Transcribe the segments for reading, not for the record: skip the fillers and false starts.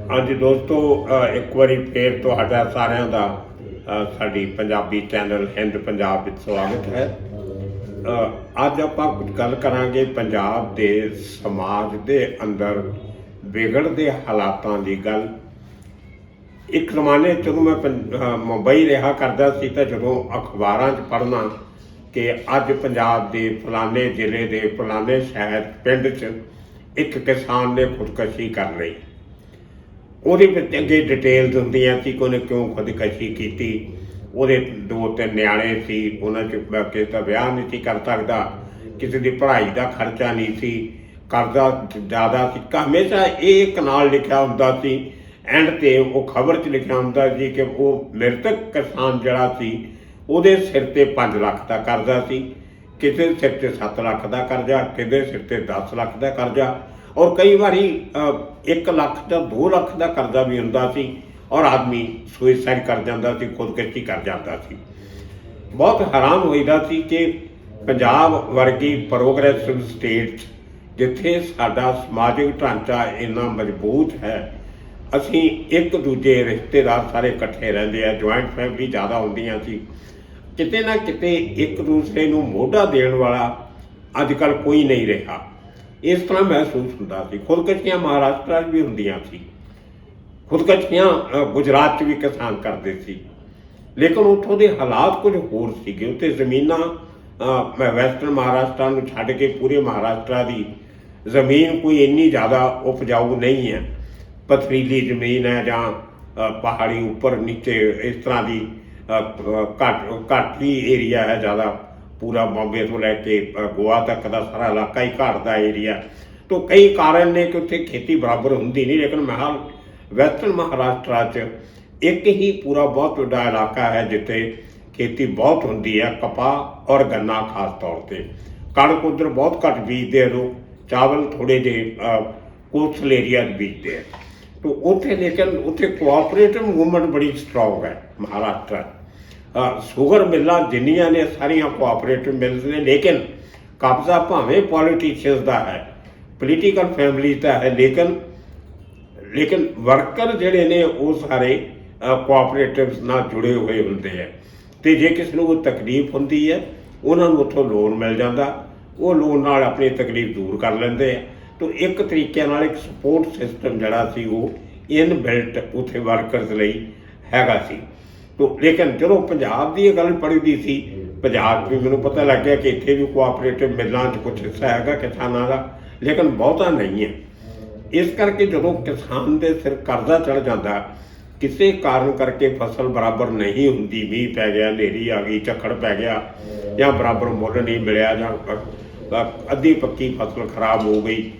ਹਾਂਜੀ ਦੋਸਤੋ, ਇੱਕ ਵਾਰੀ ਫੇਰ ਤੁਹਾਡਾ ਸਾਰਿਆਂ ਦਾ ਸਾਡੀ ਪੰਜਾਬੀ ਚੈਨਲ ਹਿੰਦ ਪੰਜਾਬ ਵਿੱਚ ਸਵਾਗਤ ਹੈ। ਅੱਜ ਆਪਾਂ ਕੁਝ ਗੱਲ ਕਰਾਂਗੇ ਪੰਜਾਬ ਦੇ ਸਮਾਜ ਦੇ ਅੰਦਰ ਵਿਗੜਦੇ ਹਾਲਾਤਾਂ ਦੀ ਗੱਲ। ਇੱਕ ਜ਼ਮਾਨੇ ਜਦੋਂ ਮੈਂ ਮੁੰਬਈ ਰਿਹਾ ਕਰਦਾ ਸੀ ਤਾਂ ਜਦੋਂ ਅਖਬਾਰਾਂ 'ਚ ਪੜ੍ਹਨਾ ਕਿ ਅੱਜ ਪੰਜਾਬ ਦੇ ਫਲਾਣੇ ਜ਼ਿਲ੍ਹੇ ਦੇ ਫਲਾਣੇ ਸ਼ਹਿਰ ਪਿੰਡ 'ਚ ਇੱਕ ਕਿਸਾਨ ਨੇ ਖੁਦਕੁਸ਼ੀ ਕਰ ਲਈ, ਉਹਦੇ ਵਿੱਚ ਅੱਗੇ ਡਿਟੇਲਸ ਹੁੰਦੀਆਂ ਸੀ ਕਿ ਉਹਨੇ ਕਿਉਂ ਖੁਦਕੁਸ਼ੀ ਕੀਤੀ। ਉਹਦੇ 2-3 ਨਿਆਣੇ ਸੀ, ਉਹਨਾਂ 'ਚ ਕਿਸੇ ਦਾ ਵਿਆਹ ਨਹੀਂ ਸੀ ਕਰ ਸਕਦਾ, ਕਿਸੇ ਦੀ ਪੜ੍ਹਾਈ ਦਾ ਖਰਚਾ ਨਹੀਂ ਸੀ, ਕਰਜ਼ਾ ਜ਼ਿਆਦਾ ਸੀ। ਹਮੇਸ਼ਾ ਇਹ ਇੱਕ ਨਾਲ ਲਿਖਿਆ ਹੁੰਦਾ ਸੀ, ਐਂਡ 'ਤੇ ਉਹ ਖਬਰ 'ਚ ਲਿਖਿਆ ਹੁੰਦਾ ਸੀ ਕਿ ਉਹ ਮ੍ਰਿਤਕ ਕਿਸਾਨ ਜਿਹੜਾ ਸੀ ਉਹਦੇ ਸਿਰ 'ਤੇ 5 ਲੱਖ ਦਾ ਕਰਜ਼ਾ ਸੀ, ਕਿਸੇ ਸਿਰ 'ਤੇ 7 ਲੱਖ ਦਾ ਕਰਜ਼ਾ, ਕਿਸੇ ਸਿਰ 'ਤੇ 10 ਲੱਖ ਦਾ ਕਰਜ਼ਾ, ਔਰ ਕਈ ਵਾਰੀ 1 ਲੱਖ ਜਾਂ 2 ਲੱਖ ਦਾ ਕਰਜ਼ਾ ਵੀ ਹੁੰਦਾ ਸੀ, ਔਰ ਆਦਮੀ ਸੁਇਸਾਈਡ ਕਰ ਜਾਂਦਾ ਸੀ, ਖੁਦਕੁਸ਼ੀ ਕਰ ਜਾਂਦਾ ਸੀ। ਬਹੁਤ ਹੈਰਾਨ ਹੋਈਦਾ ਸੀ ਕਿ ਪੰਜਾਬ ਵਰਗੀ ਪ੍ਰੋਗਰੈਸਿਵ ਸਟੇਟ ਜਿੱਥੇ ਸਾਡਾ ਸਮਾਜਿਕ ਢਾਂਚਾ ਇੰਨਾ ਮਜ਼ਬੂਤ ਹੈ, ਅਸੀਂ ਇੱਕ ਦੂਜੇ ਰਿਸ਼ਤੇਦਾਰ ਸਾਰੇ ਇਕੱਠੇ ਰਹਿੰਦੇ ਆ, ਜੁਆਇੰਟ ਫੈਮਿਲੀ ਜ਼ਿਆਦਾ ਹੁੰਦੀਆਂ ਸੀ, ਕਿਤੇ ਨਾ ਕਿਤੇ ਇੱਕ ਦੂਸਰੇ ਨੂੰ ਮੋਢਾ ਦੇਣ ਵਾਲਾ ਅੱਜ ਕੱਲ੍ਹ ਕੋਈ ਨਹੀਂ ਰਿਹਾ। ਇਸ ਤਰ੍ਹਾਂ ਮਹਿਸੂਸ ਹੁੰਦਾ ਸੀ। ਖੁਦਕੁਸ਼ੀਆਂ ਮਹਾਰਾਸ਼ਟਰ 'ਚ ਵੀ ਹੁੰਦੀਆਂ ਸੀ, ਖੁਦਕੁਸ਼ੀਆਂ ਗੁਜਰਾਤ 'ਚ ਵੀ ਕਿਸਾਨ ਕਰਦੇ ਸੀ, ਲੇਕਿਨ ਉੱਥੋਂ ਦੇ ਹਾਲਾਤ ਕੁਝ ਹੋਰ ਸੀਗੇ। ਉੱਥੇ ਜ਼ਮੀਨਾਂ ਵੈਸਟਰਨ ਮਹਾਰਾਸ਼ਟਰ ਨੂੰ ਛੱਡ ਕੇ ਪੂਰੇ ਮਹਾਰਾਸ਼ਟਰ ਦੀ ਜ਼ਮੀਨ ਕੋਈ ਇੰਨੀ ਜ਼ਿਆਦਾ ਉਪਜਾਊ ਨਹੀਂ ਹੈ, ਪਥਰੀਲੀ ਜ਼ਮੀਨ ਹੈ ਜਾਂ ਪਹਾੜੀ ਉੱਪਰ ਨੀਚੇ ਇਸ ਤਰ੍ਹਾਂ ਦੀ ਘੱਟ ਹੀ ਏਰੀਆ ਹੈ। ਜ਼ਿਆਦਾ ਪੂਰਾ ਬੰਬੇ ਤੋਂ ਲੈ ਕੇ ਗੋਆ ਤੱਕ ਦਾ ਸਾਰਾ ਇਲਾਕਾ ਹੀ ਘਾਟ ਦਾ ਏਰੀਆ। ਤੋਂ ਕਈ ਕਾਰਨ ਨੇ ਕਿ ਉੱਥੇ ਖੇਤੀ ਬਰਾਬਰ ਹੁੰਦੀ ਨਹੀਂ, ਲੇਕਿਨ ਵੈਸਟਰਨ ਮਹਾਰਾਸ਼ਟਰ 'ਚ ਇੱਕ ਹੀ ਪੂਰਾ ਬਹੁਤ ਵੱਡਾ ਇਲਾਕਾ ਹੈ ਜਿੱਥੇ ਖੇਤੀ ਬਹੁਤ ਹੁੰਦੀ ਹੈ, ਕਪਾਹ ਔਰ ਗੰਨਾ ਖਾਸ ਤੌਰ 'ਤੇ। ਕਣਕ ਉੱਧਰ ਬਹੁਤ ਘੱਟ ਬੀਜਦੇ ਆ ਲੋਕ, ਚਾਵਲ ਥੋੜ੍ਹੇ ਜਿਹੇ ਕੋਸਟਲ ਏਰੀਆ 'ਚ ਬੀਜਦੇ ਆ। ਤੋਂ ਉੱਥੇ ਲੇਕਿਨ ਉੱਥੇ ਕੋਆਪਰੇਟਿਵ ਮੂਵਮੈਂਟ ਬੜੀ ਸਟਰੋਂਗ ਹੈ ਮਹਾਰਾਸ਼ਟਰ। ਸ਼ੂਗਰ ਮਿੱਲਾਂ ਜਿੰਨੀਆਂ ਨੇ ਸਾਰੀਆਂ ਕੋਆਪਰੇਟਿਵ ਮਿਲਸ ਨੇ, ਲੇਕਿਨ ਕਬਜ਼ਾ ਭਾਵੇਂ ਪੋਲੀਟੀਸ਼ੀਅਨਸ ਦਾ ਹੈ, ਪੋਲੀਟੀਕਲ ਫੈਮਲੀਜ਼ ਦਾ ਹੈ, ਲੇਕਿਨ ਵਰਕਰ ਜਿਹੜੇ ਨੇ ਉਹ ਸਾਰੇ ਕੋਆਪਰੇਟਿਵਸ ਨਾਲ ਜੁੜੇ ਹੋਏ ਹੁੰਦੇ ਹੈ। ਅਤੇ ਜੇ ਕਿਸੇ ਨੂੰ ਕੋਈ ਤਕਲੀਫ ਹੁੰਦੀ ਹੈ ਉਹਨਾਂ ਨੂੰ ਉੱਥੋਂ ਲੋਨ ਮਿਲ ਜਾਂਦਾ, ਉਹ ਲੋਨ ਨਾਲ ਆਪਣੀ ਤਕਲੀਫ ਦੂਰ ਕਰ ਲੈਂਦੇ ਆ। ਤਾਂ ਇੱਕ ਤਰੀਕੇ ਨਾਲ ਇੱਕ ਸਪੋਰਟ ਸਿਸਟਮ ਜਿਹੜਾ ਸੀ ਉਹ ਇਨਬਿਲਟ ਉੱਥੇ ਵਰਕਰਸ ਲਈ ਹੈਗਾ ਸੀ। ਤੋ ਲੇਕਿਨ ਜਦੋਂ ਪੰਜਾਬ ਦੀ ਇਹ ਗੱਲ ਪੜ੍ਹਦੀ ਸੀ, ਪੰਜਾਬ 'ਚ ਵੀ ਮੈਨੂੰ ਪਤਾ ਲੱਗ ਗਿਆ ਕਿ ਇੱਥੇ ਵੀ ਕੋਆਪਰੇਟਿਵ ਮਿਲਾਂ 'ਚ ਕੁਛ ਹਿੱਸਾ ਹੈਗਾ ਕਿਸਾਨਾਂ ਦਾ, ਲੇਕਿਨ ਬਹੁਤਾ ਨਹੀਂ ਹੈ। ਇਸ ਕਰਕੇ ਜਦੋਂ ਕਿਸਾਨ ਦੇ ਸਿਰ ਕਰਜ਼ਾ ਚੜ੍ਹ ਜਾਂਦਾ, ਕਿਸੇ ਕਾਰਨ ਕਰਕੇ ਫਸਲ ਬਰਾਬਰ ਨਹੀਂ ਹੁੰਦੀ, ਮੀਂਹ ਪੈ ਗਿਆ, ਹਨੇਰੀ ਆ ਗਈ, ਝੱਖੜ ਪੈ ਗਿਆ, ਜਾਂ ਬਰਾਬਰ ਮੁੱਲ ਨਹੀਂ ਮਿਲਿਆ, ਜਾਂ ਅੱਧੀ ਪੱਕੀ ਫਸਲ ਖਰਾਬ ਹੋ ਗਈ,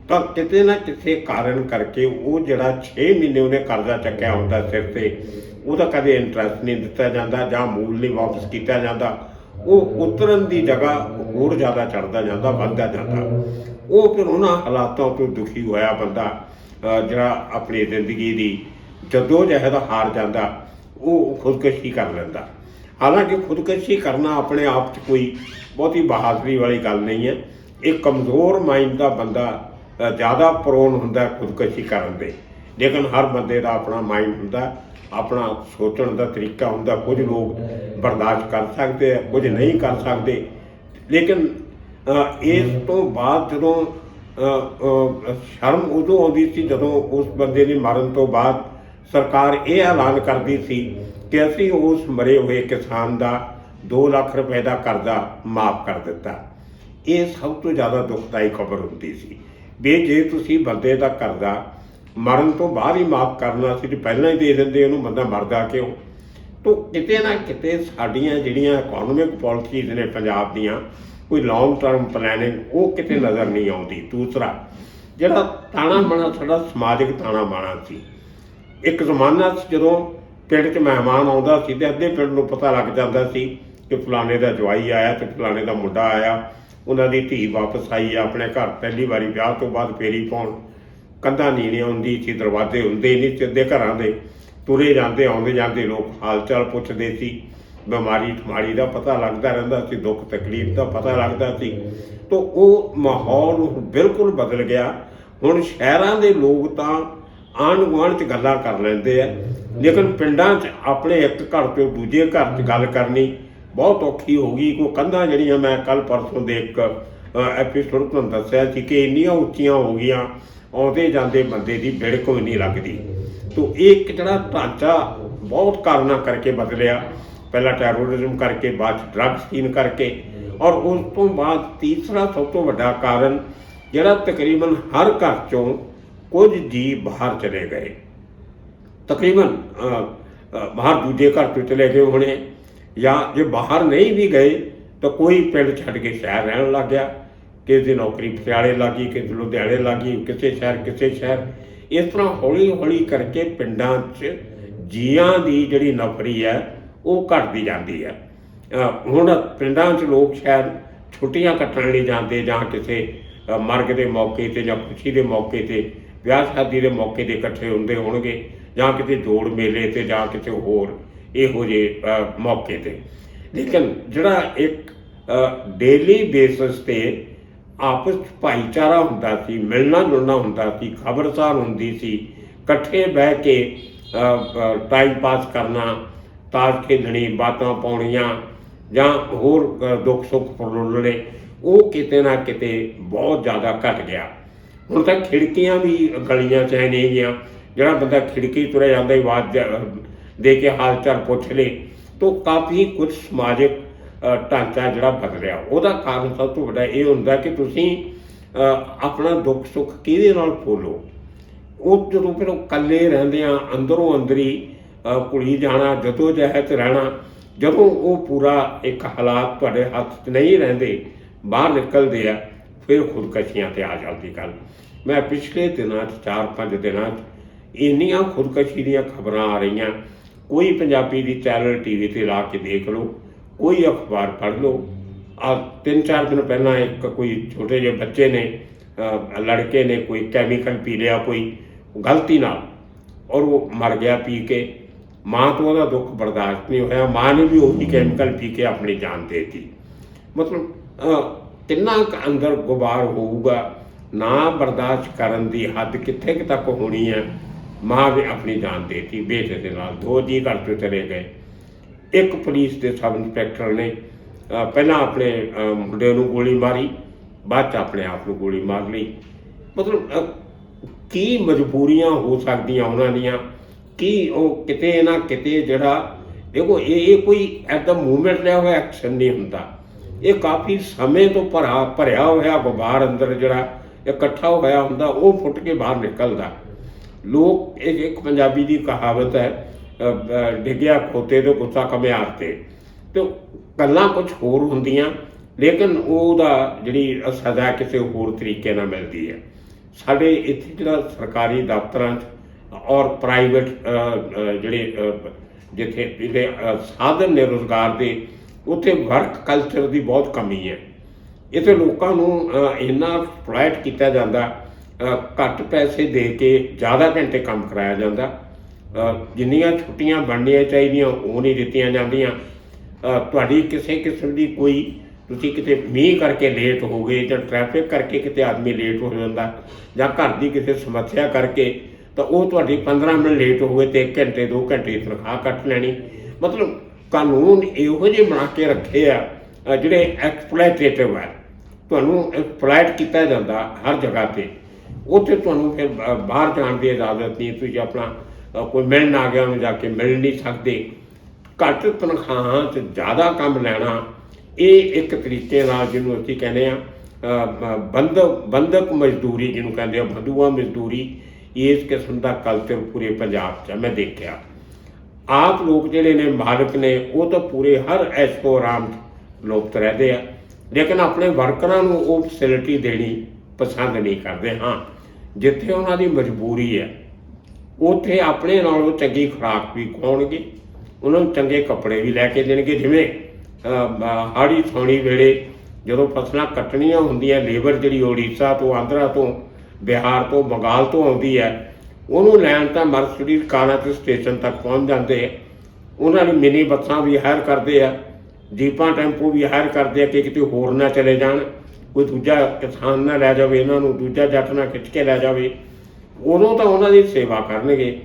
ਤਾਂ ਕਿਤੇ ਨਾ ਕਿਸੇ ਕਾਰਨ ਕਰਕੇ ਉਹ ਜਿਹੜਾ 6 ਮਹੀਨੇ ਉਹਨੇ ਕਰਜ਼ਾ ਚੱਕਿਆ ਹੁੰਦਾ ਸਿਰ 'ਤੇ, ਉਹਦਾ ਕਦੇ ਇੰਟਰਸਟ ਨਹੀਂ ਦਿੱਤਾ ਜਾਂਦਾ ਜਾਂ ਮੂਲ ਨਹੀਂ ਵਾਪਸ ਕੀਤਾ ਜਾਂਦਾ। ਉਹ ਉਤਰਨ ਦੀ ਜਗ੍ਹਾ ਹੋਰ ਜ਼ਿਆਦਾ ਚੜ੍ਹਦਾ ਜਾਂਦਾ, ਵੱਧਦਾ ਜਾਂਦਾ। ਉਹ ਫਿਰ ਉਹਨਾਂ ਹਾਲਾਤਾਂ ਤੋਂ ਦੁਖੀ ਹੋਇਆ ਬੰਦਾ ਜਿਹੜਾ ਆਪਣੀ ਜ਼ਿੰਦਗੀ ਦੀ ਜਦੋਜਹਿਦ ਹਾਰ ਜਾਂਦਾ, ਉਹ ਖੁਦਕੁਸ਼ੀ ਕਰ ਲੈਂਦਾ। ਹਾਲਾਂਕਿ ਖੁਦਕੁਸ਼ੀ ਕਰਨਾ ਆਪਣੇ ਆਪ 'ਚ ਕੋਈ ਬਹੁਤੀ ਬਹਾਦਰੀ ਵਾਲੀ ਗੱਲ ਨਹੀਂ ਹੈ। ਇਹ ਕਮਜ਼ੋਰ ਮਾਈਂਡ ਦਾ ਬੰਦਾ ਜ਼ਿਆਦਾ ਪ੍ਰੋਨ ਹੁੰਦਾ ਖੁਦਕੁਸ਼ੀ ਕਰਨ ਦੇ, ਲੇਕਿਨ ਹਰ ਬੰਦੇ ਦਾ ਆਪਣਾ ਮਾਈਂਡ ਹੁੰਦਾ, ਆਪਣਾ ਸੋਚਣ ਦਾ ਤਰੀਕਾ ਹੁੰਦਾ। ਕੁਝ ਲੋਕ ਬਰਦਾਸ਼ਤ ਕਰ ਸਕਦੇ ਆ, ਕੁਝ ਨਹੀਂ ਕਰ ਸਕਦੇ। ਲੇਕਿਨ ਇਸ ਤੋਂ ਬਾਅਦ ਜਦੋਂ ਸ਼ਰਮ ਉਦੋਂ ਆਉਂਦੀ ਸੀ ਜਦੋਂ ਉਸ ਬੰਦੇ ਦੇ ਮਰਨ ਤੋਂ ਬਾਅਦ ਸਰਕਾਰ ਇਹ ਐਲਾਨ ਕਰਦੀ ਸੀ ਕਿ ਅਸੀਂ ਉਸ ਮਰੇ ਹੋਏ ਕਿਸਾਨ ਦਾ 2 ਲੱਖ ਰੁਪਏ ਦਾ ਕਰਜ਼ਾ ਮਾਫ ਕਰ ਦਿੱਤਾ। ਇਹ ਸਭ ਤੋਂ ਜ਼ਿਆਦਾ ਦੁਖਦਾਈ ਖਬਰ ਹੁੰਦੀ ਸੀ ਵੀ ਜੇ ਤੁਸੀਂ ਬੰਦੇ ਦਾ ਕਰਜ਼ਾ ਮਰਨ ਤੋਂ ਬਾਅਦ ਹੀ ਮਾਫ ਕਰਨਾ ਸੀ ਤੇ ਪਹਿਲਾਂ ਹੀ ਦੇ ਦਿੰਦੇ, ਉਹਨੂੰ ਬੰਦਾ ਮਰਦਾ ਕਿਉਂ। ਤੋ ਕਿਤੇ ਨਾ ਕਿਤੇ ਸਾਡੀਆਂ ਜਿਹੜੀਆਂ ਇਕੋਨੋਮਿਕ ਪਾਲਿਸੀਜ਼ ਨੇ ਪੰਜਾਬ ਦੀਆਂ, ਕੋਈ ਲੌਂਗ ਟਰਮ ਪਲੈਨਿੰਗ ਉਹ ਕਿਤੇ ਨਜ਼ਰ ਨਹੀਂ ਆਉਂਦੀ। ਦੂਸਰਾ ਜਿਹੜਾ ਤਾਣਾ ਬਾਣਾ ਸਾਡਾ ਸਮਾਜਿਕ ਤਾਣਾ ਬਾਣਾ ਸੀ, ਇੱਕ ਜ਼ਮਾਨਾ ਜਦੋਂ ਪਿੰਡ 'ਚ ਮਹਿਮਾਨ ਆਉਂਦਾ ਸੀ ਅਤੇ ਅੱਧੇ ਪਿੰਡ ਨੂੰ ਪਤਾ ਲੱਗ ਜਾਂਦਾ ਸੀ ਕਿ ਫਲਾਣੇ ਦਾ ਜਵਾਈ ਆਇਆ ਅਤੇ ਫਲਾਣੇ ਦਾ ਮੁੰਡਾ ਆਇਆ, ਉਹਨਾਂ ਦੀ ਧੀ ਵਾਪਸ ਆਈ ਆ ਆਪਣੇ ਘਰ ਪਹਿਲੀ ਵਾਰੀ ਵਿਆਹ ਤੋਂ ਬਾਅਦ ਫੇਰੀ ਪਾਉਣ। ਕੰਧਾਂ ਨੀਵੀਆਂ ਹੁੰਦੀ ਸੀ, ਦਰਵਾਜ਼ੇ ਹੁੰਦੇ ਨਹੀਂ ਸਿੱਧੇ ਘਰਾਂ ਦੇ, ਤੁਰੇ ਜਾਂਦੇ ਆਉਂਦੇ ਜਾਂਦੇ ਲੋਕ ਹਾਲ ਚਾਲ ਪੁੱਛਦੇ ਸੀ, ਬਿਮਾਰੀ ਠਮਾਰੀ ਦਾ ਪਤਾ ਲੱਗਦਾ ਰਹਿੰਦਾ ਸੀ, ਦੁੱਖ ਤਕਲੀਫ ਦਾ ਪਤਾ ਲੱਗਦਾ ਸੀ। ਤਾਂ ਉਹ ਮਾਹੌਲ ਬਿਲਕੁਲ ਬਦਲ ਗਿਆ। ਹੁਣ ਸ਼ਹਿਰਾਂ ਦੇ ਲੋਕ ਤਾਂ ਆਂਢ ਗੁਆਂਢ 'ਚ ਗੱਲਾਂ ਕਰ ਲੈਂਦੇ ਆ, ਲੇਕਿਨ ਪਿੰਡਾਂ 'ਚ ਆਪਣੇ ਇੱਕ ਘਰ ਤੋਂ ਦੂਜੇ ਘਰ 'ਚ ਗੱਲ ਕਰਨੀ ਬਹੁਤ ਔਖੀ ਹੋ ਗਈ। ਕੋਈ ਕੰਧਾਂ ਜਿਹੜੀਆਂ ਮੈਂ ਕੱਲ ਪਰਸੋਂ ਦੇ ਇੱਕ ਐਪੀਸੋਡ ਤੁਹਾਨੂੰ ਦੱਸਿਆ ਸੀ ਕਿ ਇੰਨੀਆਂ ਉੱਚੀਆਂ ਹੋ ਗਈਆਂ, ਆਉਂਦੇ ਜਾਂਦੇ ਬੰਦੇ ਦੀ ਬਿੜਕ ਵੀ ਨਹੀਂ ਲੱਗਦੀ। ਤੋ ਇਹ ਇੱਕ ਜਿਹੜਾ ਢਾਂਚਾ ਬਹੁਤ ਕਾਰਨਾਂ ਕਰਕੇ ਬਦਲਿਆ, ਪਹਿਲਾਂ ਟੈਰੋਰਿਜ਼ਮ ਕਰਕੇ, ਬਾਅਦ 'ਚ ਡਰੱਗ ਸਕੀਨ ਕਰਕੇ, ਔਰ ਉਸ ਤੋਂ ਬਾਅਦ ਤੀਸਰਾ ਸਭ ਤੋਂ ਵੱਡਾ ਕਾਰਨ ਜਿਹੜਾ ਤਕਰੀਬਨ ਹਰ ਘਰ 'ਚੋਂ ਕੁਝ ਜੀ ਬਾਹਰ ਚਲੇ ਗਏ, ਤਕਰੀਬਨ ਬਾਹਰ ਦੂਜੇ ਘਰ 'ਚ ਚਲੇ ਗਏ ਹੋਣੇ, ਜਾਂ ਜੇ ਬਾਹਰ ਨਹੀਂ ਵੀ ਗਏ ਤਾਂ ਕੋਈ ਪਿੰਡ ਛੱਡ ਕੇ ਸ਼ਹਿਰ ਰਹਿਣ ਲੱਗ ਗਿਆ। ਕਿਸੇ ਦੀ ਨੌਕਰੀ ਪਟਿਆਲੇ ਲੱਗ ਗਈ, ਕਿਸੇ ਲੁਧਿਆਣੇ ਲੱਗ ਗਈ, ਕਿਸੇ ਸ਼ਹਿਰ। ਇਸ ਤਰ੍ਹਾਂ ਹੌਲੀ ਹੌਲੀ ਕਰਕੇ ਪਿੰਡਾਂ 'ਚ ਜੀਆਂ ਦੀ ਜਿਹੜੀ ਨਫ਼ਰੀ ਹੈ ਉਹ ਘਟਦੀ ਜਾਂਦੀ ਹੈ। ਹੁਣ ਪਿੰਡਾਂ 'ਚ ਲੋਕ ਸ਼ਾਇਦ ਛੁੱਟੀਆਂ ਕੱਟਣ ਲਈ ਜਾਂਦੇ, ਜਾਂ ਕਿਸੇ ਮਰਗ ਦੇ ਮੌਕੇ 'ਤੇ, ਜਾਂ ਖੁਸ਼ੀ ਦੇ ਮੌਕੇ 'ਤੇ, ਵਿਆਹ ਸ਼ਾਦੀ ਦੇ ਮੌਕੇ 'ਤੇ ਇਕੱਠੇ ਹੁੰਦੇ ਹੋਣਗੇ, ਜਾਂ ਕਿਤੇ ਜੋੜ ਮੇਲੇ 'ਤੇ, ਜਾਂ ਕਿਸੇ ਹੋਰ ਇਹੋ ਜਿਹੇ ਮੌਕੇ 'ਤੇ। ਲੇਕਿਨ ਜਿਹੜਾ ਇੱਕ ਡੇਲੀ ਬੇਸਿਸ 'ਤੇ ਆਪਸ 'ਚ ਭਾਈਚਾਰਾ ਹੁੰਦਾ ਸੀ, ਮਿਲਣਾ ਜੁਲਣਾ ਹੁੰਦਾ ਸੀ, ਖਬਰਸਾਰ ਹੁੰਦੀ ਸੀ, ਇਕੱਠੇ ਬਹਿ ਕੇ ਟਾਈਮ ਪਾਸ ਕਰਨਾ, ਤਾਸ਼ ਖੇਡਣੀ, ਬਾਤਾਂ ਪਾਉਣੀਆਂ, ਜਾਂ ਹੋਰ ਦੁੱਖ ਸੁੱਖ ਫਰੋਲਣੇ, ਉਹ ਕਿਤੇ ਨਾ ਕਿਤੇ ਬਹੁਤ ਜ਼ਿਆਦਾ ਘਟ ਗਿਆ। ਹੁਣ ਤਾਂ ਖਿੜਕੀਆਂ ਵੀ ਗਲੀਆਂ 'ਚ ਹੈ ਨਹੀਂ ਗੀਆਂ, ਜਿਹੜਾ ਬੰਦਾ ਖਿੜਕੀ ਤੁਰਿਆ ਜਾਂਦਾ ਹੀ ਆਵਾਜ਼ ਦੇ ਕੇ ਹਾਲ ਚਾਲ ਪੁੱਛ ਲੇ। ਤਾਂ ਕਾਫੀ ਕੁਝ ਸਮਾਜਿਕ ਢਾਂਚਾ ਜਿਹੜਾ ਬਦਲਿਆ। ਉਹਦਾ ਕਾਰਨ ਸਭ ਤੋਂ ਵੱਡਾ ਇਹ ਹੁੰਦਾ ਕਿ ਤੁਸੀਂ ਆਪਣਾ ਦੁੱਖ ਸੁੱਖ ਕਿਹਦੇ ਨਾਲ ਫੋਲੋ। ਉਹ ਜਦੋਂ ਫਿਰ ਉਹ ਇਕੱਲੇ ਰਹਿੰਦੇ ਆ, ਅੰਦਰੋਂ ਅੰਦਰੀ ਘੁਲੀ ਜਾਣਾ, ਜਦੋਂ ਜਹਿਤ ਰਹਿਣਾ, ਜਦੋਂ ਉਹ ਪੂਰਾ ਇੱਕ ਹਾਲਾਤ ਤੁਹਾਡੇ ਹੱਥ 'ਚ ਨਹੀਂ ਰਹਿੰਦੇ, ਬਾਹਰ ਨਿਕਲਦੇ ਆ, ਫਿਰ ਖੁਦਕਸ਼ੀਆਂ 'ਤੇ ਆ ਜਾਂਦੀ ਗੱਲ। ਮੈਂ ਪਿਛਲੇ ਦਿਨਾਂ 'ਚ 4-5 ਦਿਨਾਂ 'ਚ ਇੰਨੀਆਂ ਖੁਦਕਸ਼ੀ ਦੀਆਂ ਖਬਰਾਂ ਆ ਰਹੀਆਂ, ਕੋਈ ਪੰਜਾਬੀ ਦੀ ਚੈਨਲ TV 'ਤੇ ਲਾ ਕੇ ਦੇਖ ਲਓ, ਕੋਈ ਅਖਬਾਰ ਪੜ੍ਹ ਲਓ। 3-4 ਦਿਨ ਪਹਿਲਾਂ ਇੱਕ ਕੋਈ ਛੋਟੇ ਜਿਹੇ ਬੱਚੇ ਨੇ, ਲੜਕੇ ਨੇ ਕੋਈ ਕੈਮੀਕਲ ਪੀ ਲਿਆ ਕੋਈ ਗਲਤੀ ਨਾਲ, ਔਰ ਉਹ ਮਰ ਗਿਆ ਪੀ ਕੇ। ਮਾਂ ਤੋਂ ਉਹਦਾ ਦੁੱਖ ਬਰਦਾਸ਼ਤ ਨਹੀਂ ਹੋਇਆ, ਮਾਂ ਨੇ ਵੀ ਉਹੀ ਕੈਮੀਕਲ ਪੀ ਕੇ ਆਪਣੀ ਜਾਨ ਦੇ ਦਿੱਤੀ। ਮਤਲਬ ਕਿੰਨਾ ਕੁ ਅੰਦਰ ਗੁਬਾਰ ਹੋਊਗਾ, ਨਾ ਬਰਦਾਸ਼ਤ ਕਰਨ ਦੀ ਹੱਦ ਕਿੱਥੇ ਕੁ ਤੱਕ ਹੋਣੀ ਹੈ। ਮਾਂ ਵੀ ਆਪਣੀ ਜਾਨ ਦੇ ਦਿੱਤੀ ਬੇਟੇ ਦੇ ਨਾਲ, 2 ਜੀ ਘਰ ਤੋਂ ਚਲੇ ਗਏ। ਇੱਕ ਪੁਲਿਸ ਦੇ ਸਬ ਇੰਸਪੈਕਟਰ ਨੇ ਪਹਿਲਾਂ ਆਪਣੇ ਮੁੰਡੇ ਨੂੰ ਗੋਲੀ ਮਾਰੀ, ਬਾਅਦ 'ਚ ਆਪਣੇ ਆਪ ਨੂੰ ਗੋਲੀ ਮਾਰ ਲਈ। ਮਤਲਬ ਕੀ ਮਜਬੂਰੀਆਂ ਹੋ ਸਕਦੀਆਂ ਉਹਨਾਂ ਦੀਆਂ, ਕਿ ਉਹ ਕਿਤੇ ਨਾ ਕਿਤੇ ਜਿਹੜਾ ਦੇਖੋ ਇਹ ਕੋਈ ਐਟ ਦਾ ਮੂਵਮੈਂਟ ਲਿਆ ਹੋਇਆ ਐਕਸ਼ਨ ਨਹੀਂ ਹੁੰਦਾ। ਇਹ ਕਾਫੀ ਸਮੇਂ ਤੋਂ ਭਰਿਆ ਹੋਇਆ ਗੁਬਾਰ ਅੰਦਰ ਜਿਹੜਾ ਇਕੱਠਾ ਹੋਇਆ ਹੁੰਦਾ, ਉਹ ਫੁੱਟ ਕੇ ਬਾਹਰ ਨਿਕਲਦਾ। ਲੋਕ ਇੱਕ ਪੰਜਾਬੀ ਦੀ ਕਹਾਵਤ ਹੈ, ਡਿੱਗਿਆ ਖੋਤੇ ਤੋਂ ਗੁੱਸਾ ਘੁਮਿਆਰ 'ਤੇ। ਅਤੇ ਗੱਲਾਂ ਕੁਛ ਹੋਰ ਹੁੰਦੀਆਂ, ਲੇਕਿਨ ਉਹਦਾ ਜਿਹੜੀ ਸਜ਼ਾ ਕਿਸੇ ਹੋਰ ਤਰੀਕੇ ਨਾਲ ਮਿਲਦੀ ਹੈ। ਸਾਡੇ ਇੱਥੇ ਜਿਹੜਾ ਸਰਕਾਰੀ ਦਫ਼ਤਰਾਂ 'ਚ ਔਰ ਪ੍ਰਾਈਵੇਟ ਜਿੱਥੇ ਜਿਹੜੇ ਸਾਧਨ ਨੇ ਰੁਜ਼ਗਾਰ ਦੇ, ਉੱਥੇ ਵਰਕ ਕਲਚਰ ਦੀ ਬਹੁਤ ਕਮੀ ਹੈ। ਇੱਥੇ ਲੋਕਾਂ ਨੂੰ ਇੰਨਾ ਐਕਸਪਲੋਇਟ ਕੀਤਾ ਜਾਂਦਾ, ਘੱਟ ਪੈਸੇ ਦੇ ਕੇ ਜ਼ਿਆਦਾ ਘੰਟੇ ਕੰਮ ਕਰਾਇਆ ਜਾਂਦਾ, ਜਿੰਨੀਆਂ ਛੁੱਟੀਆਂ ਬਣਨੀਆਂ ਚਾਹੀਦੀਆਂ ਉਹ ਨਹੀਂ ਦਿੱਤੀਆਂ ਜਾਂਦੀਆਂ। ਤੁਹਾਡੀ ਕਿਸੇ ਕਿਸਮ ਦੀ ਕੋਈ, ਤੁਸੀਂ ਕਿਤੇ ਮੀਂਹ ਕਰਕੇ ਲੇਟ ਹੋ ਗਏ, ਜਾਂ ਟ੍ਰੈਫਿਕ ਕਰਕੇ ਕਿਤੇ ਆਦਮੀ ਲੇਟ ਹੋ ਜਾਂਦਾ, ਜਾਂ ਘਰ ਦੀ ਕਿਸੇ ਸਮੱਸਿਆ ਕਰਕੇ, ਤਾਂ ਉਹ ਤੁਹਾਡੀ 15 ਮਿੰਟ ਲੇਟ ਹੋ ਗਏ ਅਤੇ 1 ਘੰਟੇ 2 ਘੰਟੇ ਦੀ ਤਨਖਾਹ ਕੱਟ ਲੈਣੀ। ਮਤਲਬ ਕਾਨੂੰਨ ਇਹੋ ਜਿਹੇ ਬਣਾ ਕੇ ਰੱਖੇ ਆ ਜਿਹੜੇ ਐਕਸਪਲੋਇਟੇਟਿਵ ਹੈ। ਤੁਹਾਨੂੰ ਐਕਸਪਲੋਇਟ ਕੀਤਾ ਜਾਂਦਾ ਹਰ ਜਗ੍ਹਾ 'ਤੇ। ਉੱਥੇ ਤੁਹਾਨੂੰ ਫਿਰ ਬਾਹਰ ਜਾਣ ਦੀ ਇਜਾਜ਼ਤ ਨਹੀਂ, ਤੁਸੀਂ ਆਪਣਾ ਕੋਈ ਮਿਲਣ ਆ ਗਿਆ ਉਹਨੂੰ ਜਾ ਕੇ ਮਿਲ ਨਹੀਂ ਸਕਦੇ। ਘੱਟ ਤਨਖਾਹਾਂ 'ਚ ਜ਼ਿਆਦਾ ਕੰਮ ਲੈਣਾ, ਇਹ ਇੱਕ ਤਰੀਕੇ ਨਾਲ ਜਿਹਨੂੰ ਅਸੀਂ ਕਹਿੰਦੇ ਹਾਂ ਬੰਧਕ ਮਜ਼ਦੂਰੀ ਜਿਹਨੂੰ ਕਹਿੰਦੇ ਆ, ਬੰਧੂਆ ਮਜ਼ਦੂਰੀ, ਇਸ ਕਿਸਮ ਦਾ ਕਲਚਰ ਪੂਰੇ ਪੰਜਾਬ 'ਚ ਮੈਂ ਦੇਖਿਆ। ਆਪ ਲੋਕ ਜਿਹੜੇ ਨੇ ਮਾਲਕ ਨੇ, ਉਹ ਤਾਂ ਪੂਰੇ ਹਰ ਐਸ਼ੋ ਆਰਾਮ ਲੋਕ ਰਹਿੰਦੇ ਆ, ਲੇਕਿਨ ਆਪਣੇ ਵਰਕਰਾਂ ਨੂੰ ਉਹ ਫੈਸਿਲਿਟੀ ਦੇਣੀ ਪਸੰਦ ਨਹੀਂ ਕਰਦੇ। ਹਾਂ, ਜਿੱਥੇ ਉਹਨਾਂ ਦੀ ਮਜਬੂਰੀ ਹੈ ਉੱਥੇ ਆਪਣੇ ਨਾਲੋਂ ਚੰਗੀ ਖੁਰਾਕ ਵੀ ਖਵਾਉਣਗੇ, ਉਹਨਾਂ ਨੂੰ ਚੰਗੇ ਕੱਪੜੇ ਵੀ ਲੈ ਕੇ ਦੇਣਗੇ। ਜਿਵੇਂ ਹਾੜੀ ਸੌਣੀ ਵੇਲੇ ਜਦੋਂ ਫਸਲਾਂ ਕੱਟਣੀਆਂ ਹੁੰਦੀਆਂ, ਲੇਬਰ ਜਿਹੜੀ ਉੜੀਸਾ ਤੋਂ, ਆਂਧਰਾ ਤੋਂ, ਬਿਹਾਰ ਤੋਂ, ਬੰਗਾਲ ਤੋਂ ਆਉਂਦੀ ਹੈ, ਉਹਨੂੰ ਲੈਣ ਤਾਂ ਮਰਸਡੀਜ਼ ਕਾਰਾਂ 'ਤੇ ਸਟੇਸ਼ਨ ਤੱਕ ਪਹੁੰਚ ਜਾਂਦੇ। ਉਹਨਾਂ ਲਈ ਮਿਨੀ ਬੱਸਾਂ ਵੀ ਹਾਇਰ ਕਰਦੇ ਆ, ਜੀਪਾਂ ਟੈਂਪੂ ਵੀ ਹਾਇਰ ਕਰਦੇ ਆ ਕਿ ਕਿਤੇ ਹੋਰ ਨਾ ਚਲੇ ਜਾਣ, ਕੋਈ ਦੂਜਾ ਕਿਸਾਨ ਨਾ ਲੈ ਜਾਵੇ ਇਹਨਾਂ ਨੂੰ, ਦੂਜਾ ਜੱਟ ਨਾ ਖਿੱਚ ਕੇ ਲੈ ਜਾਵੇ। ਉਦੋਂ ਤਾਂ ਉਹਨਾਂ ਦੀ ਸੇਵਾ ਕਰਨਗੇ।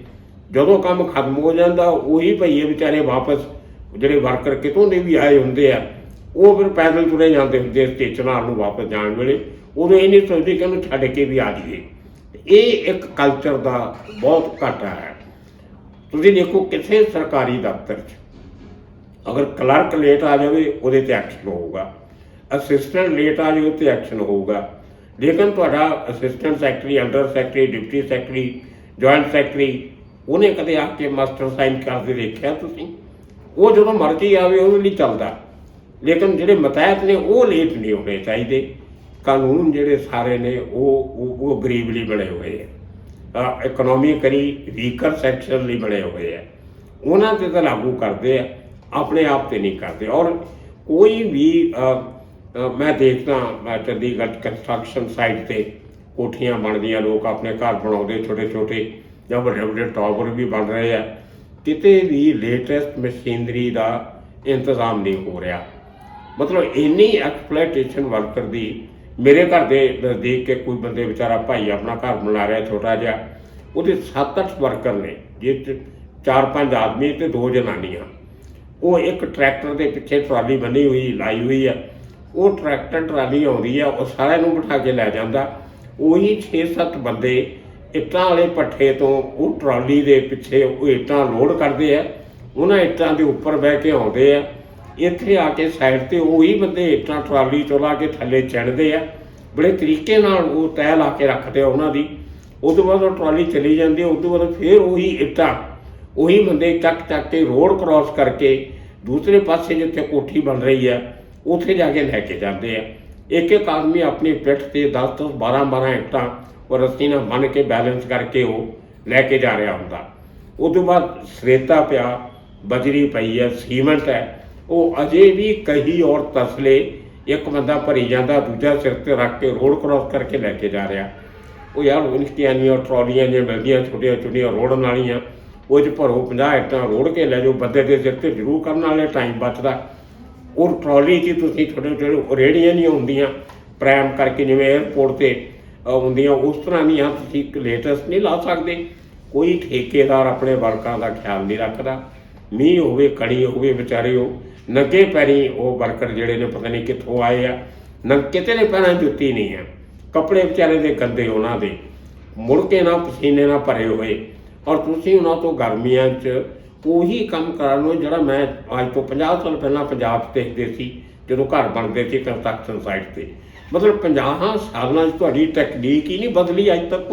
ਜਦੋਂ ਕੰਮ ਖਤਮ ਹੋ ਜਾਂਦਾ ਉਹੀ ਭਈਏ ਵਿਚਾਰੇ ਵਾਪਸ ਜਿਹੜੇ ਵਰਕਰ ਕਿਤੋਂ ਦੇ ਵੀ ਆਏ ਹੁੰਦੇ ਆ ਉਹ ਫਿਰ ਪੈਦਲ ਤੁਰੇ ਜਾਂਦੇ ਹੁੰਦੇ ਸਟੇਸ਼ਨਾਂ ਨੂੰ ਵਾਪਸ ਜਾਣ ਵੇਲੇ। ਉਦੋਂ ਇਹ ਨਹੀਂ ਸੋਚਦੇ ਕਿ ਉਹਨੂੰ ਛੱਡ ਕੇ ਵੀ ਆ ਜਾਈਏ। ਇਹ ਇੱਕ ਕਲਚਰ ਦਾ ਬਹੁਤ ਘਾਟਾ ਹੈ। ਤੁਸੀਂ ਦੇਖੋ ਕਿਸੇ ਸਰਕਾਰੀ ਦਫ਼ਤਰ 'ਚ ਅਗਰ ਕਲਰਕ ਲੇਟ ਆ ਜਾਵੇ ਉਹਦੇ 'ਤੇ ਐਕਸ਼ਨ ਹੋਊਗਾ, ਅਸਿਸਟੈਂਟ ਲੇਟ ਆ ਜਾਵੇ ਉੱਤੇ ਐਕਸ਼ਨ ਹੋਊਗਾ। ਲੇਕਿਨ ਤੁਹਾਡਾ assistant secretary, under secretary, deputy secretary, joint secretary ਉਹਨੇ ਕਦੇ ਆ ਕੇ ਮਾਸਟਰ ਸਾਈਨ ਕਰਦੇ ਦੇਖਿਆ ਤੁਸੀਂ? ਉਹ ਜਦੋਂ ਮਰਜ਼ੀ ਆਵੇ ਉਹਦੇ ਲਈ ਚੱਲਦਾ। ਲੇਕਿਨ ਜਿਹੜੇ ਮਤਹਿਤ ਨੇ ਉਹ ਲੇਟ ਨਹੀਂ ਹੋਣੇ ਚਾਹੀਦੇ। ਕਾਨੂੰਨ ਜਿਹੜੇ ਸਾਰੇ ਨੇ ਉਹ ਗਰੀਬ ਲਈ ਬਣੇ ਹੋਏ ਆ, ਇਕਨੋਮਿਕਲੀ ਵੀਕਰ ਸੈਕਸ਼ਨ ਲਈ ਬਣੇ ਹੋਏ ਆ। ਉਹਨਾਂ 'ਤੇ ਤਾਂ ਲਾਗੂ ਕਰਦੇ ਆ, ਆਪਣੇ ਆਪ 'ਤੇ ਨਹੀਂ ਕਰਦੇ। ਔਰ ਕੋਈ ਵੀ ਮੈਂ ਦੇਖਦਾ ਚੰਡੀਗੜ੍ਹ ਕੰਸਟਰਕਸ਼ਨ ਸਾਈਟ 'ਤੇ ਕੋਠੀਆਂ ਬਣਦੀਆਂ, ਲੋਕ ਆਪਣੇ ਘਰ ਬਣਾਉਂਦੇ ਛੋਟੇ ਛੋਟੇ ਜਾਂ ਵੱਡੇ ਵੱਡੇ ਟਾਵਰ ਵੀ ਬਣ ਰਹੇ ਆ, ਕਿਤੇ ਵੀ ਲੇਟੈਸਟ ਮਸ਼ੀਨਰੀ ਦਾ ਇੰਤਜ਼ਾਮ ਨਹੀਂ ਹੋ ਰਿਹਾ। ਮਤਲਬ ਇੰਨੀ ਐਕਸਪਲੋਇਟੇਸ਼ਨ ਵਰਕਰ ਦੀ। ਮੇਰੇ ਘਰ ਦੇ ਨਜ਼ਦੀਕ ਕੇ ਕੋਈ ਬੰਦੇ ਵਿਚਾਰਾ ਭਾਈ ਆਪਣਾ ਘਰ ਬਣਾ ਰਿਹਾ ਛੋਟਾ ਜਿਹਾ, ਉਹਦੇ 7-8 ਵਰਕਰ ਨੇ, ਜਿਸ 'ਚ 4-5 ਆਦਮੀ ਤੇ 2 ਜਨਾਨੀਆਂ। ਉਹ ਇੱਕ ਟਰੈਕਟਰ ਦੇ ਪਿੱਛੇ ਟਰਾਲੀ ਬੰਨੀ ਹੋਈ ਲਾਈ ਹੋਈ ਆ। ਉਹ ਟਰੈਕਟਰ ਟਰਾਲੀ ਆਉਂਦੀ ਆ, ਉਹ ਸਾਰਿਆਂ ਨੂੰ ਬਿਠਾ ਕੇ ਲੈ ਜਾਂਦਾ। ਉਹੀ 6-7 ਬੰਦੇ ਇੱਟਾਂ ਵਾਲੇ ਭੱਠੇ ਤੋਂ ਉਹ ਟਰਾਲੀ ਦੇ ਪਿੱਛੇ ਉਹ ਇੱਟਾਂ ਲੋਡ ਕਰਦੇ ਆ। ਉਹਨਾਂ ਇੱਟਾਂ ਦੇ ਉੱਪਰ ਬਹਿ ਕੇ ਆਉਂਦੇ ਆ। ਇੱਥੇ ਆ ਕੇ ਸਾਈਡ 'ਤੇ ਉਹੀ ਬੰਦੇ ਇੱਟਾਂ ਟਰਾਲੀ ਚੋਂ ਲਾ ਕੇ ਥੱਲੇ ਚਿਣਦੇ ਆ। ਬੜੇ ਤਰੀਕੇ ਨਾਲ ਉਹ ਤੈਅ ਲਾ ਕੇ ਰੱਖਦੇ ਆ ਉਹਨਾਂ ਦੀ। ਉਸ ਤੋਂ ਬਾਅਦ ਉਹ ਟਰਾਲੀ ਚਲੀ ਜਾਂਦੀ ਹੈ। ਉਸ ਤੋਂ ਬਾਅਦ ਫਿਰ ਉਹੀ ਇੱਟਾਂ ਉਹੀ ਬੰਦੇ ਚੱਕ ਕੇ ਰੋਡ ਕ੍ਰਾਸ ਕਰਕੇ ਦੂਸਰੇ ਪਾਸੇ ਜਿੱਥੇ ਕੋਠੀ ਬਣ ਰਹੀ ਹੈ ਉੱਥੇ ਜਾ ਕੇ ਲੈ ਕੇ ਜਾਂਦੇ ਆ। ਇੱਕ ਇੱਕ ਆਦਮੀ ਆਪਣੀ ਪਿੱਠ 'ਤੇ 10-10, 12-12 ਇੱਟਾਂ ਉਹ ਰੱਸੀ ਨਾਲ ਬੰਨ੍ਹ ਕੇ ਬੈਲੈਂਸ ਕਰਕੇ ਉਹ ਲੈ ਕੇ ਜਾ ਰਿਹਾ ਹੁੰਦਾ। ਉਸ ਤੋਂ ਬਾਅਦ ਸਰੇਤਾ ਪਿਆ, ਬਜਰੀ ਪਈ ਹੈ, ਸੀਮੈਂਟ ਹੈ। ਉਹ ਅਜੇ ਵੀ ਕਹੀ ਔਰ ਤਸਲੇ ਇੱਕ ਬੰਦਾ ਭਰੀ ਜਾਂਦਾ, ਦੂਜਾ ਸਿਰ 'ਤੇ ਰੱਖ ਕੇ ਰੋਡ ਕ੍ਰਾਸ ਕਰਕੇ ਲੈ ਕੇ ਜਾ ਰਿਹਾ। ਉਹ ਯਾਰ ਉਨਕੀਆਂ ਨਹੀਂ ਟਰਾਲੀਆਂ ਜਿਹੀਆਂ ਮਿਲਦੀਆਂ ਛੋਟੀਆਂ ਛੋਟੀਆਂ ਰੋੜਨ ਵਾਲੀਆਂ, ਉਹ 'ਚ ਭਰੋ 50 ਇੱਟਾਂ ਰੋੜ ਕੇ ਲੈ ਜਾਓ। ਬੰਦੇ ਦੇ ਸਿਰ 'ਤੇ ਜ਼ਰੂਰ ਕਰਨ ਵਾਲੇ ਟਾਈਮ ਬਚਦਾ। ਉਹ ਟਰਾਲੀ 'ਚ ਤੁਸੀਂ ਛੋਟੇ ਛੋਟੇ ਰੇਹੜੀਆਂ ਨਹੀਂ ਹੁੰਦੀਆਂ ਪ੍ਰੈਮ ਕਰਕੇ ਜਿਵੇਂ ਏਅਰਪੋਰਟ 'ਤੇ ਹੁੰਦੀਆਂ, ਉਸ ਤਰ੍ਹਾਂ ਦੀਆਂ ਤੁਸੀਂ ਲੇਟੈਸਟ ਨਹੀਂ ਲਾ ਸਕਦੇ। ਕੋਈ ਠੇਕੇਦਾਰ ਆਪਣੇ ਵਰਕਰਾਂ ਦਾ ਖਿਆਲ ਨਹੀਂ ਰੱਖਦਾ। ਮੀਂਹ ਹੋਵੇ, ਕਣੀ ਹੋਵੇ, ਵਿਚਾਰੇ ਉਹ ਨੰਗੇ ਪੈਰੀਂ ਉਹ ਵਰਕਰ ਜਿਹੜੇ ਨੇ ਪਤਾ ਨਹੀਂ ਕਿੱਥੋਂ ਆਏ ਆ, ਕਿਤੇ ਨੇ ਪੈਰਾਂ ਜੁੱਤੀ ਨਹੀਂ ਹੈ, ਕੱਪੜੇ ਵਿਚਾਰੇ ਦੇ ਗੰਦੇ ਉਹਨਾਂ ਦੇ, ਮੁੜ ਕੇ ਨਾ ਪਸੀਨੇ ਨਾਲ ਭਰੇ ਹੋਏ। ਔਰ ਤੁਸੀਂ ਉਹਨਾਂ ਤੋਂ ਗਰਮੀਆਂ 'ਚ ਉਹੀ ਕੰਮ ਕਰਨ ਨੂੰ ਜਿਹੜਾ ਮੈਂ ਅੱਜ ਤੋਂ 50 ਸਾਲ ਪਹਿਲਾਂ ਪੰਜਾਬ 'ਚ ਦੇਖਦੇ ਸੀ ਜਦੋਂ ਘਰ ਬਣਦੇ ਸੀ ਕੰਸਟਰਕਸ਼ਨ ਸਾਈਟ 'ਤੇ। ਮਤਲਬ 50 ਸਾਲਾਂ 'ਚ ਤੁਹਾਡੀ ਟੈਕਨੀਕ ਹੀ ਨਹੀਂ ਬਦਲੀ ਅੱਜ ਤੱਕ।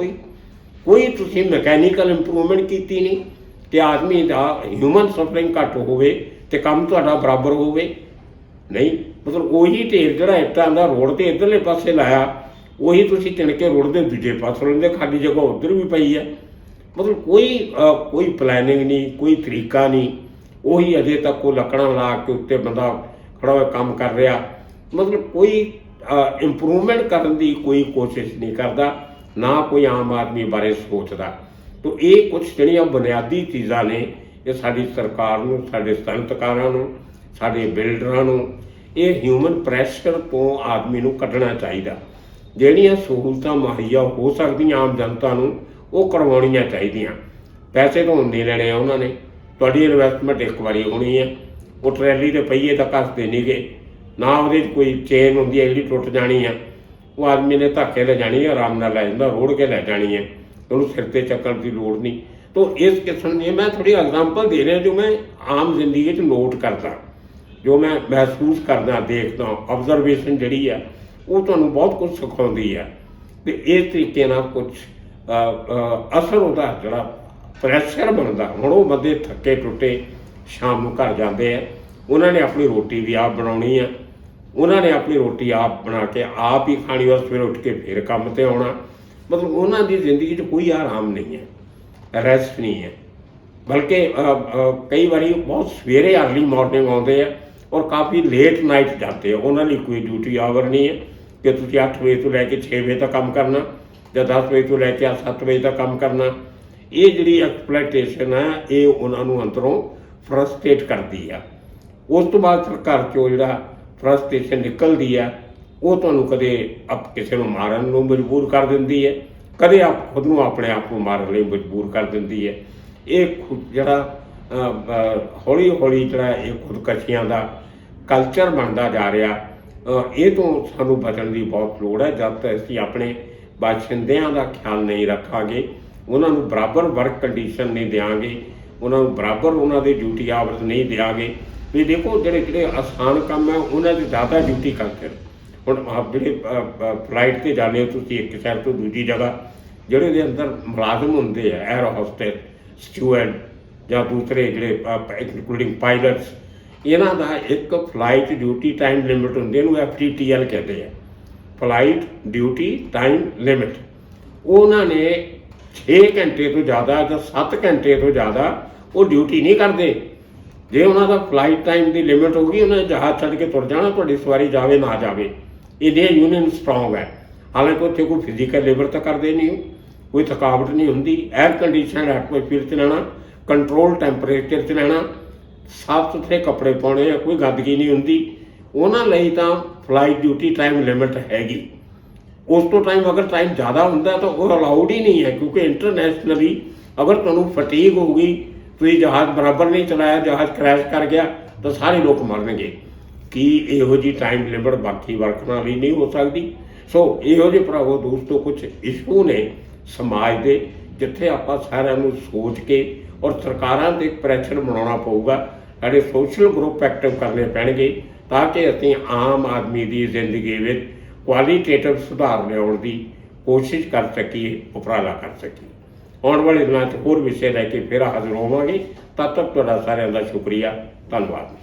ਕੋਈ ਤੁਸੀਂ ਮਕੈਨੀਕਲ ਇੰਪਰੂਵਮੈਂਟ ਕੀਤੀ ਨਹੀਂ ਕਿ ਆਦਮੀ ਦਾ ਹਿਊਮਨ ਸਫਰਿੰਗ ਘੱਟ ਹੋਵੇ ਤੇ ਕੰਮ ਤੁਹਾਡਾ ਬਰਾਬਰ ਹੋਵੇ। ਨਹੀਂ, ਮਤਲਬ ਉਹੀ ਢੇਰ ਜਿਹੜਾ ਇੱਟਾਂ ਦਾ ਰੋਡ 'ਤੇ ਇੱਧਰਲੇ ਪਾਸੇ ਲਾਇਆ, ਉਹੀ ਤੁਸੀਂ ਤਿਣ ਕੇ ਰੋਡ ਦੇ ਦੂਜੇ ਪਾਸੇ ਲੈਂਦੇ, ਖਾਲੀ ਜਗ੍ਹਾ ਉੱਧਰ ਵੀ ਪਈ ਹੈ। ਮਤਲਬ ਕੋਈ ਪਲੈਨਿੰਗ ਨਹੀਂ, ਕੋਈ ਤਰੀਕਾ ਨਹੀਂ। ਉਹੀ ਅਜੇ ਤੱਕ ਉਹ ਲੱਕੜਾਂ ਲਾ ਕੇ ਉੱਤੇ ਬੰਦਾ ਖੜਾ ਹੋਇਆ ਕੰਮ ਕਰ ਰਿਹਾ। ਮਤਲਬ ਕੋਈ ਇੰਪਰੂਵਮੈਂਟ ਕਰਨ ਦੀ ਕੋਈ ਕੋਸ਼ਿਸ਼ ਨਹੀਂ ਕਰਦਾ, ਨਾ ਕੋਈ ਆਮ ਆਦਮੀ ਬਾਰੇ ਸੋਚਦਾ। ਤੋ ਇਹ ਕੁਝ ਜਿਹੜੀਆਂ ਬੁਨਿਆਦੀ ਚੀਜ਼ਾਂ ਨੇ, ਇਹ ਸਾਡੀ ਸਰਕਾਰ ਨੂੰ, ਸਾਡੇ ਸਨਅਤਕਾਰਾਂ ਨੂੰ, ਸਾਡੇ ਬਿਲਡਰਾਂ ਨੂੰ ਇਹ ਹਿਊਮਨ ਪ੍ਰੈਸ਼ਰ ਤੋਂ ਆਦਮੀ ਨੂੰ ਕੱਢਣਾ ਚਾਹੀਦਾ। ਜਿਹੜੀਆਂ ਸਹੂਲਤਾਂ ਮੁਹੱਈਆ ਹੋ ਸਕਦੀਆਂ ਆਮ ਜਨਤਾ ਨੂੰ ਉਹ ਕਰਵਾਉਣੀਆਂ ਚਾਹੀਦੀਆਂ। ਪੈਸੇ ਤਾਂ ਹੁੰਦੇ ਲੈਣੇ ਆ ਉਹਨਾਂ ਨੇ। ਤੁਹਾਡੀ ਇਨਵੈਸਟਮੈਂਟ ਇੱਕ ਵਾਰੀ ਹੋਣੀ ਹੈ। ਉਹ ਟਰੈਲੀ ਦੇ ਪਹੀਏ ਤਾਂ ਕੱਸਦੇ ਨਹੀਂ ਗੇ, ਨਾ ਉਹਦੇ 'ਚ ਕੋਈ ਚੇਨ ਹੁੰਦੀ ਹੈ ਜਿਹੜੀ ਟੁੱਟ ਜਾਣੀ ਆ। ਉਹ ਆਦਮੀ ਨੇ ਧੱਕੇ ਲੈ ਜਾਣੀ ਹੈ, ਆਰਾਮ ਨਾਲ ਲੈ ਜਾਂਦਾ, ਰੋੜ ਕੇ ਲੈ ਜਾਣੀ ਹੈ, ਉਹਨੂੰ ਸਿਰ 'ਤੇ ਚੱਕਣ ਦੀ ਲੋੜ ਨਹੀਂ। ਤੋ ਇਸ ਕਿਸਮ ਦੀ ਮੈਂ ਥੋੜ੍ਹੀ ਐਗਜ਼ਾਮਪਲ ਦੇ ਰਿਹਾ ਜੋ ਮੈਂ ਆਮ ਜ਼ਿੰਦਗੀ 'ਚ ਨੋਟ ਕਰਦਾ, ਜੋ ਮੈਂ ਮਹਿਸੂਸ ਕਰਦਾ, ਦੇਖਦਾ। ਆਬਜ਼ਰਵੇਸ਼ਨ ਜਿਹੜੀ ਆ ਉਹ ਤੁਹਾਨੂੰ ਬਹੁਤ ਕੁਝ ਸਿਖਾਉਂਦੀ ਹੈ। ਅਤੇ ਇਸ ਤਰੀਕੇ ਨਾਲ ਕੁਝ ਅਸਰ ਉਹਦਾ ਜਿਹੜਾ ਪ੍ਰੈਸ਼ਰ ਬਣਦਾ। ਹੁਣ ਉਹ ਬੰਦੇ ਥੱਕੇ ਟੁੱਟੇ ਸ਼ਾਮ ਨੂੰ ਘਰ ਜਾਂਦੇ ਆ, ਉਹਨਾਂ ਨੇ ਆਪਣੀ ਰੋਟੀ ਵੀ ਆਪ ਬਣਾਉਣੀ ਆ, ਉਹਨਾਂ ਨੇ ਆਪਣੀ ਰੋਟੀ ਆਪ ਬਣਾ ਕੇ ਆਪ ਹੀ ਖਾਣੀ, ਔਰ ਸਵੇਰੇ ਉੱਠ ਕੇ ਫਿਰ ਕੰਮ 'ਤੇ ਆਉਣਾ। ਮਤਲਬ ਉਹਨਾਂ ਦੀ ਜ਼ਿੰਦਗੀ 'ਚ ਕੋਈ ਆਰਾਮ ਨਹੀਂ ਹੈ, ਰੈਸਟ ਨਹੀਂ ਹੈ। ਬਲਕਿ ਕਈ ਵਾਰੀ ਬਹੁਤ ਸਵੇਰੇ ਅਰਲੀ ਮਾਰਨਿੰਗ ਆਉਂਦੇ ਆ ਔਰ ਕਾਫੀ ਲੇਟ ਨਾਈਟ ਜਾਂਦੇ ਆ। ਉਹਨਾਂ ਲਈ ਕੋਈ ਡਿਊਟੀ ਆਵਰ ਨਹੀਂ ਹੈ ਕਿ ਤੁਸੀਂ 8 ਵਜੇ ਤੋਂ ਲੈ ਕੇ 6 ਵਜੇ ਤੱਕ ਕੰਮ ਕਰਨਾ ਜਾਂ 10 ਵਜੇ ਤੋਂ ਲੈ ਕੇ 7 ਵਜੇ ਤੱਕ ਕੰਮ ਕਰਨਾ। ਇਹ ਜਿਹੜੀ ਐਕਸਪਲੋਇਟੇਸ਼ਨ ਹੈ ਇਹ ਉਹਨਾਂ ਨੂੰ ਅੰਦਰੋਂ ਫਰਸਟ੍ਰੇਟ ਕਰਦੀ ਆ। ਉਸ ਤੋਂ ਬਾਅਦ ਸਰਕਾਰ 'ਚੋਂ ਜਿਹੜਾ ਫਰਸਟ੍ਰੇਸ਼ਨ ਨਿਕਲਦੀ ਆ ਉਹ ਤੁਹਾਨੂੰ ਕਦੇ ਕਿਸੇ ਨੂੰ ਮਾਰਨ ਨੂੰ ਮਜਬੂਰ ਕਰ ਦਿੰਦੀ ਹੈ, ਕਦੇ ਆਪ ਖੁਦ ਨੂੰ ਆਪਣੇ ਆਪ ਨੂੰ ਮਾਰਨ ਲਈ ਮਜਬੂਰ ਕਰ ਦਿੰਦੀ ਹੈ। ਇਹ ਜਿਹੜਾ ਹੌਲੀ ਹੌਲੀ ਜਿਹੜਾ ਇਹ ਖੁਦਕਸ਼ੀਆਂ ਦਾ ਕਲਚਰ ਬਣਦਾ ਜਾ ਰਿਹਾ, ਇਹ ਤੋਂ ਸਾਨੂੰ ਬਚਣ ਦੀ ਬਹੁਤ ਲੋੜ ਹੈ। ਜਦ ਤੱਕ ਅਸੀਂ ਆਪਣੇ ਬਾਸ਼ਿੰਦਿਆਂ ਦਾ ਖਿਆਲ ਨਹੀਂ ਰੱਖਾਂਗੇ, ਉਹਨਾਂ ਨੂੰ ਬਰਾਬਰ ਵਰਕ ਕੰਡੀਸ਼ਨ ਨਹੀਂ ਦਿਆਂਗੇ, ਉਹਨਾਂ ਨੂੰ ਬਰਾਬਰ ਉਹਨਾਂ ਦੇ ਡਿਊਟੀ ਆਵਰਸ ਨਹੀਂ ਦਿਆਂਗੇ। ਵੀ ਦੇਖੋ ਜਿਹੜੇ ਆਸਾਨ ਕੰਮ ਹੈ ਉਹਨਾਂ 'ਚ ਜ਼ਿਆਦਾ ਡਿਊਟੀ ਕਰਦੇ ਨੇ। ਹੁਣ ਜਿਹੜੇ ਫਲਾਈਟ 'ਤੇ ਜਾਂਦੇ ਹੋ ਤੁਸੀਂ ਇੱਕ ਸ਼ਹਿਰ ਤੋਂ ਦੂਜੀ ਜਗ੍ਹਾ, ਜਿਹੜੇ ਦੇ ਅੰਦਰ ਮੁਲਾਜ਼ਮ ਹੁੰਦੇ ਆ, 에ਅਰ ਹੋਸਟਸ, ਸਟੂਅਰਡ ਜਾਂ ਦੂਸਰੇ ਜਿਹੜੇ ਇੰਕਲੂਡਿੰਗ ਪਾਇਲਟਸ, ਇਹਨਾਂ ਦਾ ਇੱਕ ਫਲਾਈਟ ਡਿਊਟੀ ਟਾਈਮ ਲਿਮਿਟ ਹੁੰਦੀ, ਇਹਨੂੰ FTTL ਕਹਿੰਦੇ ਆ, ਫਲਾਈਟ ਡਿਊਟੀ ਟਾਈਮ ਲਿਮਿਟ। ਉਹਨਾਂ ਨੇ 6 ਘੰਟੇ ਤੋਂ ਜ਼ਿਆਦਾ ਜਾਂ 7 ਘੰਟੇ ਤੋਂ ਜ਼ਿਆਦਾ ਉਹ ਡਿਊਟੀ ਨਹੀਂ ਕਰਦੇ। ਜੇ ਉਹਨਾਂ ਦਾ ਫਲਾਈਟ ਟਾਈਮ ਦੀ ਲਿਮਿਟ ਹੋ ਗਈ, ਉਹਨਾਂ ਨੇ ਜਹਾਜ਼ ਛੱਡ ਕੇ ਤੁਰ ਜਾਣਾ, ਤੁਹਾਡੀ ਸਵਾਰੀ ਜਾਵੇ ਨਾ ਜਾਵੇ। ਇਹਦੇ ਯੂਨੀਅਨ ਸਟਰੋਂਗ ਹੈ, ਹਾਲਾਂਕਿ ਉੱਥੇ ਕੋਈ ਫਿਜ਼ੀਕਲ ਲੇਬਰ ਤਾਂ ਕਰਦੇ ਨਹੀਂ, ਕੋਈ ਥਕਾਵਟ ਨਹੀਂ ਹੁੰਦੀ। 에ਅਰ ਕੰਡੀਸ਼ਨਡ ਐਟਮੋਸਫੀਅਰ 'ਚ ਲੈਣਾ, ਕੰਟਰੋਲ ਟੈਂਪਰੇਚਰ 'ਚ ਲੈਣਾ, ਸਾਫ ਸੁਥਰੇ ਕੱਪੜੇ ਪਾਉਣੇ ਆ, ਕੋਈ ਗੰਦਗੀ ਨਹੀਂ ਹੁੰਦੀ। ਉਹਨਾਂ ਲਈ ਤਾਂ ਫਲਾਈਟ ਡਿਊਟੀ ਟਾਈਮ ਲਿਮਿਟ ਹੈਗੀ। ਉਸ ਤੋਂ ਟਾਈਮ ਅਗਰ ਟਾਈਮ ਜ਼ਿਆਦਾ ਹੁੰਦਾ ਤਾਂ ਉਹ ਅਲਾਉਡ ਹੀ ਨਹੀਂ ਹੈ, ਕਿਉਂਕਿ ਇੰਟਰਨੈਸ਼ਨਲੀ ਅਗਰ ਤੁਹਾਨੂੰ ਫਟੀਗ ਹੋ ਗਈ, ਤੁਸੀਂ ਜਹਾਜ਼ ਬਰਾਬਰ ਨਹੀਂ ਚਲਾਇਆ, ਜਹਾਜ਼ ਕਰੈਸ਼ ਕਰ ਗਿਆ, ਤਾਂ ਸਾਰੇ ਲੋਕ ਮਰਨਗੇ। ਕੀ ਇਹੋ ਜਿਹੀ ਟਾਈਮ ਲਿਮਿਟ ਬਾਕੀ ਵਰਕਰਾਂ ਲਈ ਨਹੀਂ ਹੋ ਸਕਦੀ? ਸੋ ਇਹੋ ਜਿਹੇ ਭਰਾਵੋ ਦੋਸਤੋ ਕੁਝ ਇਸ਼ੂ ਨੇ ਸਮਾਜ ਦੇ, ਜਿੱਥੇ ਆਪਾਂ ਸਾਰਿਆਂ ਨੂੰ ਸੋਚ ਕੇ ਔਰ ਸਰਕਾਰਾਂ ਦੇ ਪ੍ਰੈਸ਼ਰ ਬਣਾਉਣਾ ਪਊਗਾ, ਸਾਡੇ ਸੋਸ਼ਲ ਗਰੁੱਪ ਐਕਟਿਵ ਕਰਨੇ ਪੈਣਗੇ, ਤਾਂ ਕਿ ਅਸੀਂ ਆਮ ਆਦਮੀ ਦੀ ਜ਼ਿੰਦਗੀ ਵਿੱਚ ਕੁਆਲੀਟੇਟਿਵ ਸੁਧਾਰ ਲਿਆਉਣ ਦੀ ਕੋਸ਼ਿਸ਼ ਕਰ ਸਕੀਏ, ਉਪਰਾਲਾ ਕਰ ਸਕੀਏ। ਆਉਣ ਵਾਲੇ ਦਿਨਾਂ 'ਚ ਹੋਰ ਵਿਸ਼ੇ ਲੈ ਕੇ ਫਿਰ ਹਾਜ਼ਰ ਹੋਵਾਂਗੇ। ਤਦ ਤੱਕ ਤੁਹਾਡਾ ਸਾਰਿਆਂ ਦਾ ਸ਼ੁਕਰੀਆ, ਧੰਨਵਾਦ।